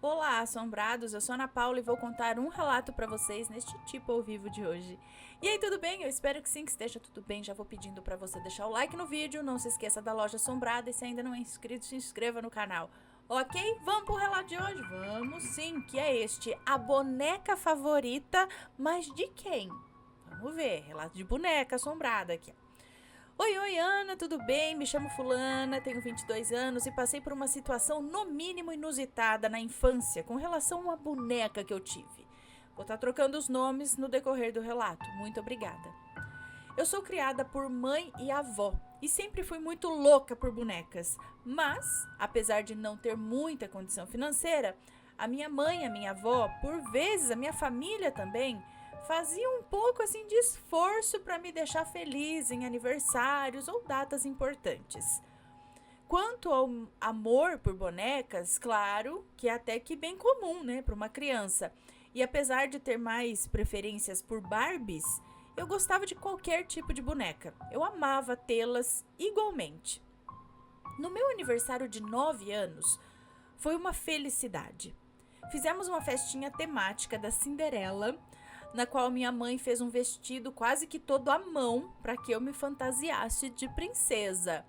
Olá, assombrados, eu sou Ana Paula e vou contar um relato para vocês neste tipo ao vivo de hoje. E aí, tudo bem? Eu espero que sim, que esteja tudo bem. Já vou pedindo para você deixar o like no vídeo, não se esqueça da loja assombrada e se ainda não é inscrito, se inscreva no canal. Ok? Vamos pro relato de hoje? Vamos sim, que é este, a boneca favorita, mas de quem? Vamos ver, relato de boneca assombrada aqui. Oi, Ana, tudo bem? Me chamo Fulana, tenho 22 anos e passei por uma situação no mínimo inusitada na infância com relação a uma boneca que eu tive. Vou estar trocando os nomes no decorrer do relato. Muito obrigada. Eu sou criada por mãe e avó e sempre fui muito louca por bonecas, mas, apesar de não ter muita condição financeira, a minha mãe e a minha avó, por vezes a minha família também, faziam um pouco assim de esforço para me deixar feliz em aniversários ou datas importantes. Quanto ao amor por bonecas, claro que é até que bem comum, né, para uma criança. E apesar de ter mais preferências por Barbies, eu gostava de qualquer tipo de boneca. Eu amava tê-las igualmente. No meu aniversário de 9 anos, foi uma felicidade. Fizemos uma festinha temática da Cinderela, na qual minha mãe fez um vestido quase que todo à mão para que eu me fantasiasse de princesa.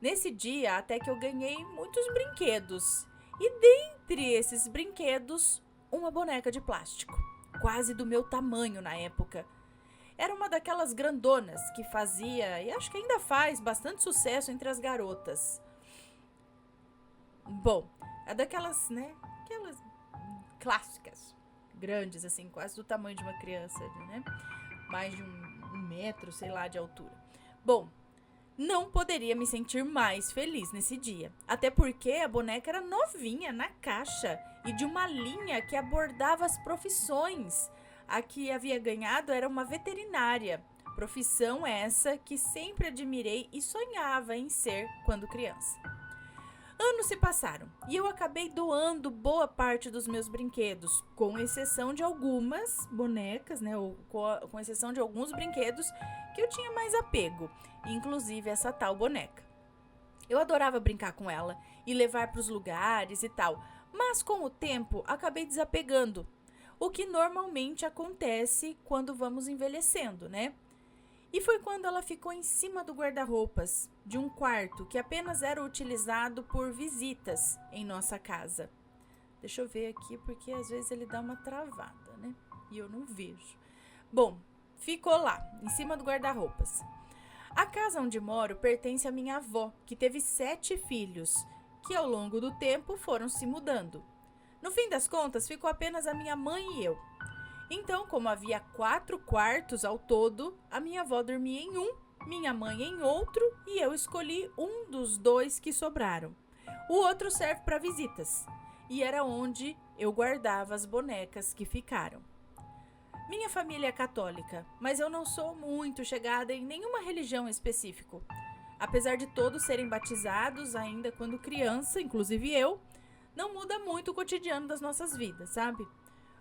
Nesse dia, até que eu ganhei muitos brinquedos. E dentre esses brinquedos, uma boneca de plástico, quase do meu tamanho na época. Era uma daquelas grandonas que fazia, e acho que ainda faz, bastante sucesso entre as garotas. Bom, é daquelas, né? Aquelas clássicas, grandes, assim, quase do tamanho de uma criança, né? Mais de um metro, sei lá, de altura. Bom, não poderia me sentir mais feliz nesse dia. Até porque a boneca era novinha, na caixa, e de uma linha que abordava as profissões. A que havia ganhado era uma veterinária. Profissão essa que sempre admirei e sonhava em ser quando criança. Anos se passaram e eu acabei doando boa parte dos meus brinquedos, com exceção de algumas bonecas, né? Ou com exceção de alguns brinquedos que eu tinha mais apego, inclusive essa tal boneca. Eu adorava brincar com ela e levar para os lugares e tal, mas com o tempo acabei desapegando, o que normalmente acontece quando vamos envelhecendo, né? E foi quando ela ficou em cima do guarda-roupas de um quarto que apenas era utilizado por visitas em nossa casa. Deixa eu ver aqui porque às vezes ele dá uma travada, né? E eu não vejo. Bom, ficou lá, em cima do guarda-roupas. A casa onde moro pertence à minha avó, que teve 7 filhos, que ao longo do tempo foram se mudando. No fim das contas, ficou apenas a minha mãe e eu. Então, como havia 4 quartos ao todo, a minha avó dormia em um, minha mãe em outro e eu escolhi um dos 2 que sobraram. O outro serve para visitas e era onde eu guardava as bonecas que ficaram. Minha família é católica, mas eu não sou muito chegada em nenhuma religião específica. Apesar de todos serem batizados ainda quando criança, inclusive eu, não muda muito o cotidiano das nossas vidas, sabe?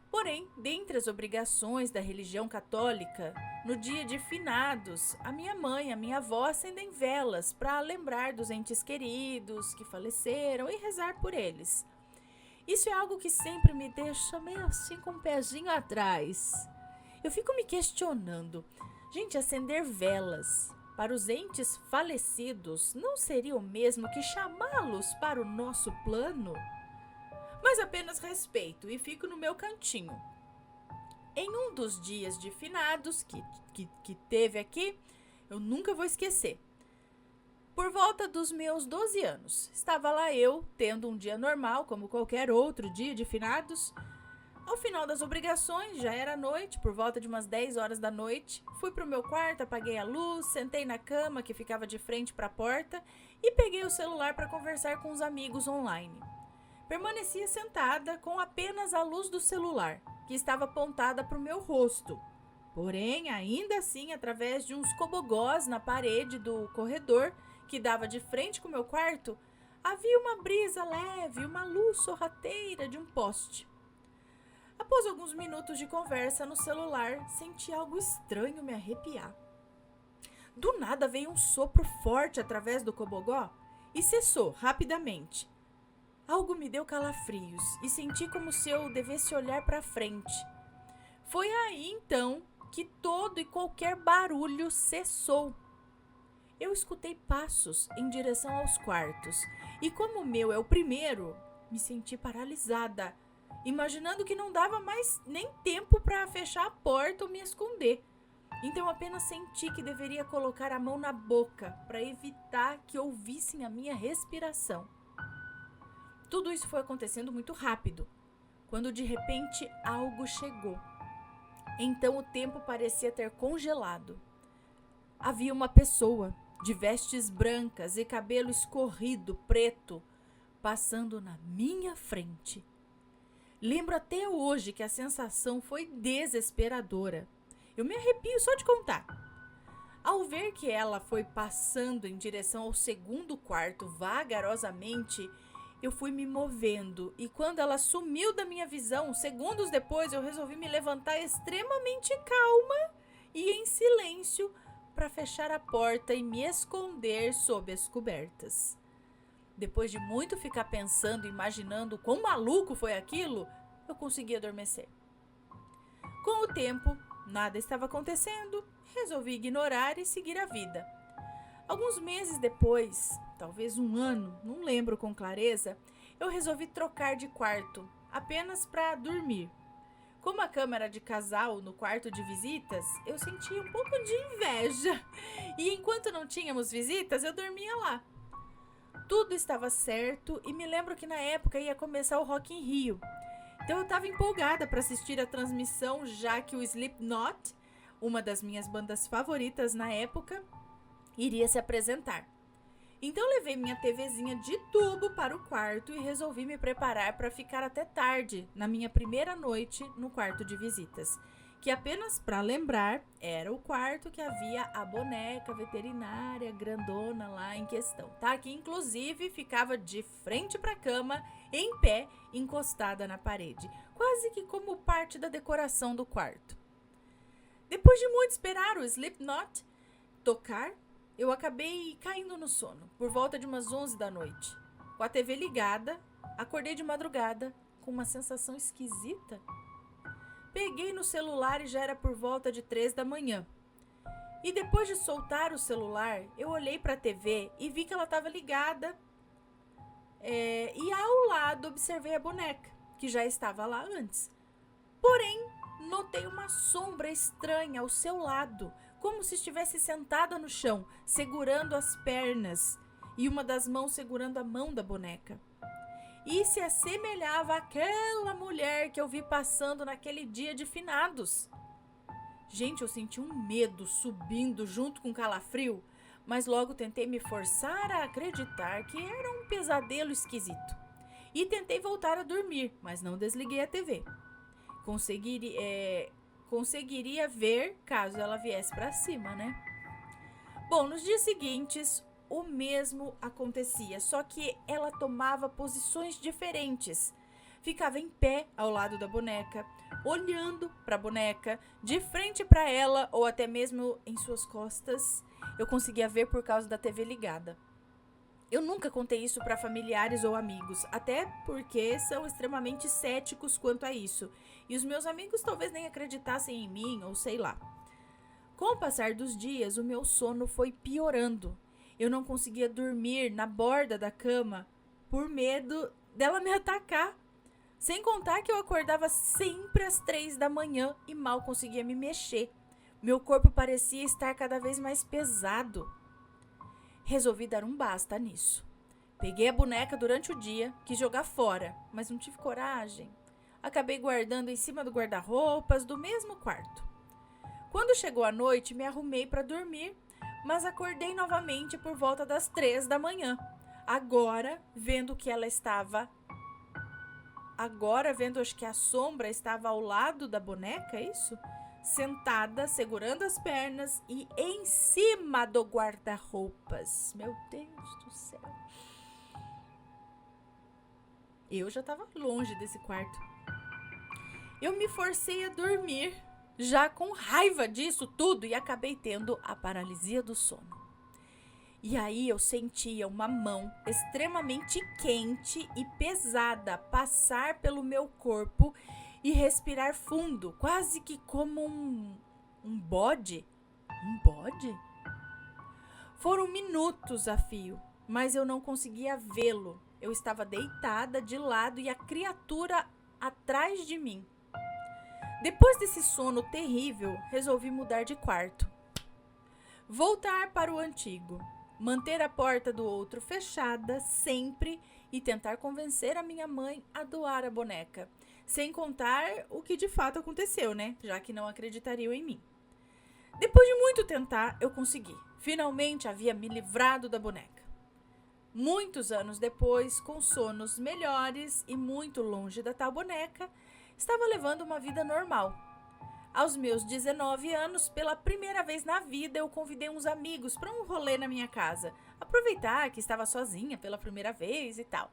Porém, dentre as obrigações da religião católica, no dia de finados, a minha mãe e a minha avó acendem velas para lembrar dos entes queridos que faleceram e rezar por eles. Isso é algo que sempre me deixa meio assim com um pezinho atrás. Eu fico me questionando, gente, acender velas para os entes falecidos não seria o mesmo que chamá-los para o nosso plano? Mas apenas respeito e fico no meu cantinho. Em um dos dias de finados que teve aqui, eu nunca vou esquecer. Por volta dos meus 12 anos, estava lá eu, tendo um dia normal, como qualquer outro dia de finados. Ao final das obrigações, já era noite, por volta de umas 10 horas da noite, fui pro meu quarto, apaguei a luz, sentei na cama que ficava de frente para a porta e peguei o celular para conversar com os amigos online. Permanecia sentada com apenas a luz do celular, que estava apontada para o meu rosto. Porém, ainda assim, através de uns cobogós na parede do corredor, que dava de frente com o meu quarto, havia uma brisa leve, uma luz sorrateira de um poste. Após alguns minutos de conversa no celular, senti algo estranho me arrepiar. Do nada veio um sopro forte através do cobogó e cessou rapidamente. Algo me deu calafrios e senti como se eu devesse olhar para frente. Foi aí, então, que todo e qualquer barulho cessou. Eu escutei passos em direção aos quartos e, como o meu é o primeiro, me senti paralisada, imaginando que não dava mais nem tempo para fechar a porta ou me esconder. Então apenas senti que deveria colocar a mão na boca para evitar que ouvissem a minha respiração. Tudo isso foi acontecendo muito rápido, quando de repente algo chegou. Então o tempo parecia ter congelado. Havia uma pessoa de vestes brancas e cabelo escorrido preto passando na minha frente. Lembro até hoje que a sensação foi desesperadora. Eu me arrepio só de contar. Ao ver que ela foi passando em direção ao segundo quarto vagarosamente, eu fui me movendo e quando ela sumiu da minha visão, segundos depois eu resolvi me levantar extremamente calma e em silêncio para fechar a porta e me esconder sob as cobertas. Depois de muito ficar pensando e imaginando quão maluco foi aquilo, eu consegui adormecer. Com o tempo, nada estava acontecendo, resolvi ignorar e seguir a vida. Alguns meses depois, talvez um ano, não lembro com clareza, eu resolvi trocar de quarto, apenas para dormir. Como a cama era de casal no quarto de visitas, eu sentia um pouco de inveja. E enquanto não tínhamos visitas, eu dormia lá. Tudo estava certo e me lembro que na época ia começar o Rock in Rio. Então eu estava empolgada para assistir a transmissão, já que o Slipknot, uma das minhas bandas favoritas na época, iria se apresentar. Então levei minha TVzinha de tubo para o quarto e resolvi me preparar para ficar até tarde na minha primeira noite no quarto de visitas, que apenas para lembrar era o quarto que havia a boneca veterinária grandona lá em questão, tá? Que inclusive ficava de frente para a cama, em pé, encostada na parede, quase que como parte da decoração do quarto. Depois de muito esperar o Slipknot tocar, eu acabei caindo no sono, por volta de umas 11 da noite. Com a TV ligada, acordei de madrugada com uma sensação esquisita. Peguei no celular e já era por volta de 3 da manhã. E depois de soltar o celular, eu olhei para a TV e vi que ela estava ligada. E ao lado observei a boneca, que já estava lá antes. Porém, notei uma sombra estranha ao seu lado, como se estivesse sentada no chão, segurando as pernas e uma das mãos segurando a mão da boneca. E se assemelhava àquela mulher que eu vi passando naquele dia de finados. Gente, eu senti um medo subindo junto com calafrio, mas logo tentei me forçar a acreditar que era um pesadelo esquisito. E tentei voltar a dormir, mas não desliguei a TV. Conseguiria ver caso ela viesse para cima, né? Bom, nos dias seguintes, o mesmo acontecia, só que ela tomava posições diferentes. Ficava em pé ao lado da boneca, olhando para a boneca, de frente para ela ou até mesmo em suas costas. Eu conseguia ver por causa da TV ligada. Eu nunca contei isso para familiares ou amigos, até porque são extremamente céticos quanto a isso. E os meus amigos talvez nem acreditassem em mim, ou sei lá. Com o passar dos dias, o meu sono foi piorando. Eu não conseguia dormir na borda da cama por medo dela me atacar. Sem contar que eu acordava sempre às 3 da manhã e mal conseguia me mexer. Meu corpo parecia estar cada vez mais pesado. Resolvi dar um basta nisso. Peguei a boneca durante o dia, quis jogar fora, mas não tive coragem. Acabei guardando em cima do guarda-roupas do mesmo quarto. Quando chegou a noite, me arrumei para dormir, mas acordei novamente por volta das 3 da manhã. Agora, vendo que acho que a sombra estava ao lado da boneca, é isso? Sentada, segurando as pernas e em cima do guarda-roupas. Meu Deus do céu. Eu já estava longe desse quarto. Eu me forcei a dormir, já com raiva disso tudo, e acabei tendo a paralisia do sono. E aí eu sentia uma mão extremamente quente e pesada passar pelo meu corpo e respirar fundo, quase que como um bode. Um bode? Foram minutos a fio, mas eu não conseguia vê-lo. Eu estava deitada de lado e a criatura atrás de mim. Depois desse sono terrível, resolvi mudar de quarto. Voltar para o antigo, manter a porta do outro fechada sempre e tentar convencer a minha mãe a doar a boneca. Sem contar o que de fato aconteceu, né? Já que não acreditariam em mim. Depois de muito tentar, eu consegui. Finalmente havia me livrado da boneca. Muitos anos depois, com sonos melhores e muito longe da tal boneca, estava levando uma vida normal. Aos meus 19 anos, pela primeira vez na vida, eu convidei uns amigos para um rolê na minha casa. Aproveitar que estava sozinha pela primeira vez e tal.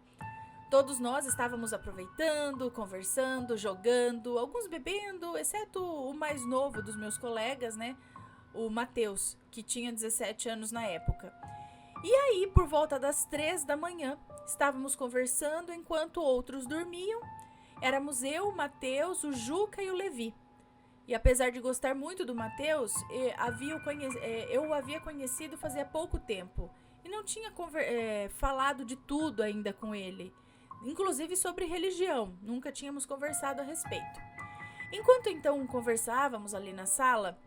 Todos nós estávamos aproveitando, conversando, jogando, alguns bebendo, exceto o mais novo dos meus colegas, né? O Matheus, que tinha 17 anos na época. E aí, por volta das 3 da manhã, estávamos conversando enquanto outros dormiam. Éramos eu, o Matheus, o Juca e o Levi. E apesar de gostar muito do Matheus, eu o havia conhecido fazia pouco tempo. E não tinha falado de tudo ainda com ele. Inclusive sobre religião. Nunca tínhamos conversado a respeito. Enquanto então conversávamos ali na sala,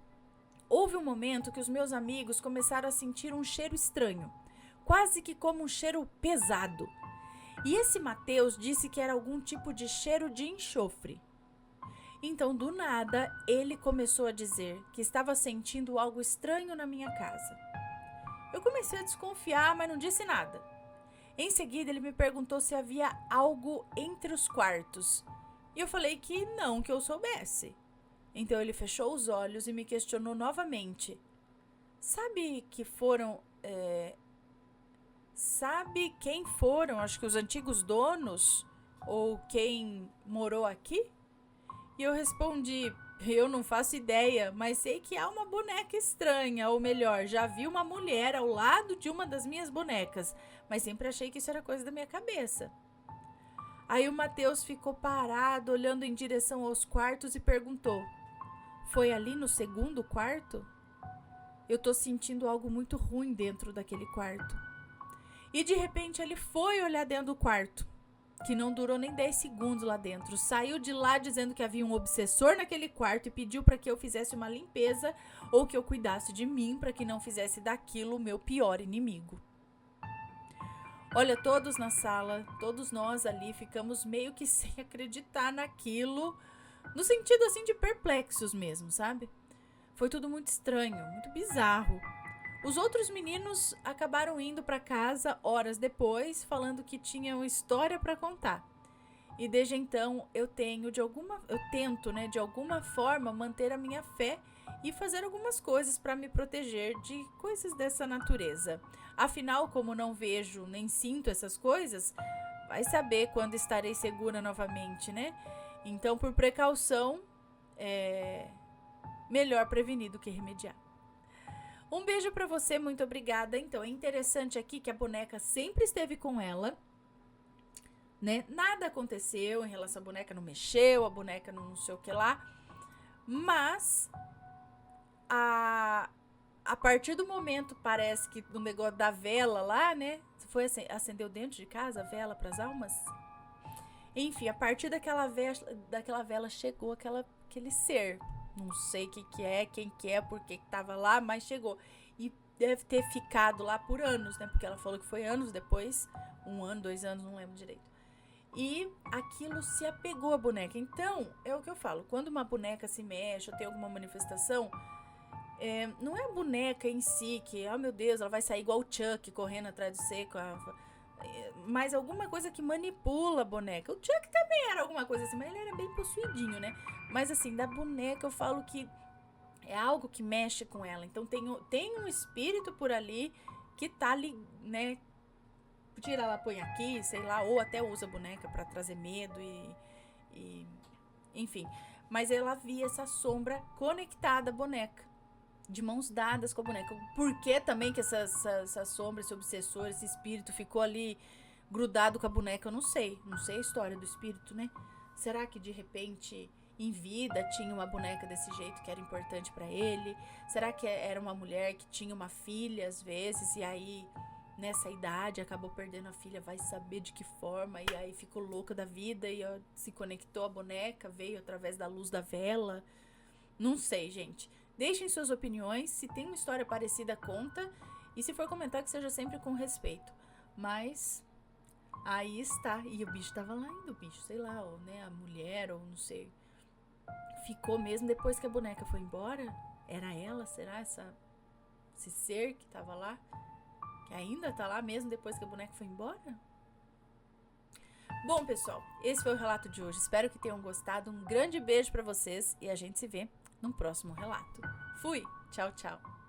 houve um momento que os meus amigos começaram a sentir um cheiro estranho. Quase que como um cheiro pesado. E esse Matheus disse que era algum tipo de cheiro de enxofre. Então, do nada, ele começou a dizer que estava sentindo algo estranho na minha casa. Eu comecei a desconfiar, mas não disse nada. Em seguida, ele me perguntou se havia algo entre os quartos. E eu falei que não, que eu soubesse. Então, ele fechou os olhos e me questionou novamente. Sabe quem foram, acho que os antigos donos? Ou quem morou aqui? E eu respondi, eu não faço ideia, mas sei que há uma boneca estranha, ou melhor, já vi uma mulher ao lado de uma das minhas bonecas, mas sempre achei que isso era coisa da minha cabeça. Aí o Matheus ficou parado, olhando em direção aos quartos e perguntou, foi ali no segundo quarto? Eu tô sentindo algo muito ruim dentro daquele quarto. E de repente ele foi olhar dentro do quarto, que não durou nem 10 segundos lá dentro. Saiu de lá dizendo que havia um obsessor naquele quarto e pediu para que eu fizesse uma limpeza ou que eu cuidasse de mim para que não fizesse daquilo o meu pior inimigo. Olha, todos na sala, todos nós ali ficamos meio que sem acreditar naquilo, no sentido assim de perplexos mesmo, sabe? Foi tudo muito estranho, muito bizarro. Os outros meninos acabaram indo para casa horas depois, falando que tinham história para contar. E desde então eu tento de alguma forma manter a minha fé e fazer algumas coisas para me proteger de coisas dessa natureza. Afinal, como não vejo nem sinto essas coisas, vai saber quando estarei segura novamente, né? Então, por precaução, é melhor prevenir do que remediar. Um beijo pra você, muito obrigada. Então, é interessante aqui que a boneca sempre esteve com ela, né? Nada aconteceu em relação à boneca, não mexeu, a boneca não sei o que lá. Mas, a partir do momento, parece que do negócio da vela lá, né? Acendeu dentro de casa a vela pras almas? Enfim, a partir daquela vela chegou aquele ser. Não sei o que é, quem que é, por que tava lá, mas chegou. E deve ter ficado lá por anos, né? Porque ela falou que foi anos depois. 1 ano, 2 anos, não lembro direito. E aquilo se apegou à boneca. Então, é o que eu falo. Quando uma boneca se mexe ou tem alguma manifestação, não é a boneca em si que, oh meu Deus, ela vai sair igual o Chuck correndo atrás de você mas alguma coisa que manipula a boneca. O Chuck também era alguma coisa assim, mas ele era bem possuidinho, né? Mas assim, da boneca eu falo que é algo que mexe com ela. Então tem um espírito por ali que tá ali, né? Tira ela, põe aqui, sei lá, ou até usa a boneca pra trazer medo e enfim. Mas ela via essa sombra conectada à boneca. de mãos dadas com a boneca. Por que também que essa sombra, esse obsessor, esse espírito ficou ali grudado com a boneca? Eu não sei. Não sei a história do espírito, né? Será que de repente em vida tinha uma boneca desse jeito que era importante pra ele? Será que era uma mulher que tinha uma filha às vezes e aí nessa idade acabou perdendo a filha, vai saber de que forma, e aí ficou louca da vida e ó, se conectou à boneca, veio através da luz da vela? Não sei, gente. Deixem suas opiniões. Se tem uma história parecida, conta. E se for comentar, que seja sempre com respeito. Mas aí está. E o bicho tava lá ainda, o bicho, sei lá, ou, né, a mulher, ou não sei. Ficou mesmo depois que a boneca foi embora? Era ela, será? Esse ser que tava lá? Que ainda tá lá mesmo depois que a boneca foi embora? Bom, pessoal, esse foi o relato de hoje. Espero que tenham gostado. Um grande beijo pra vocês e a gente se vê num próximo relato. Fui! Tchau, tchau!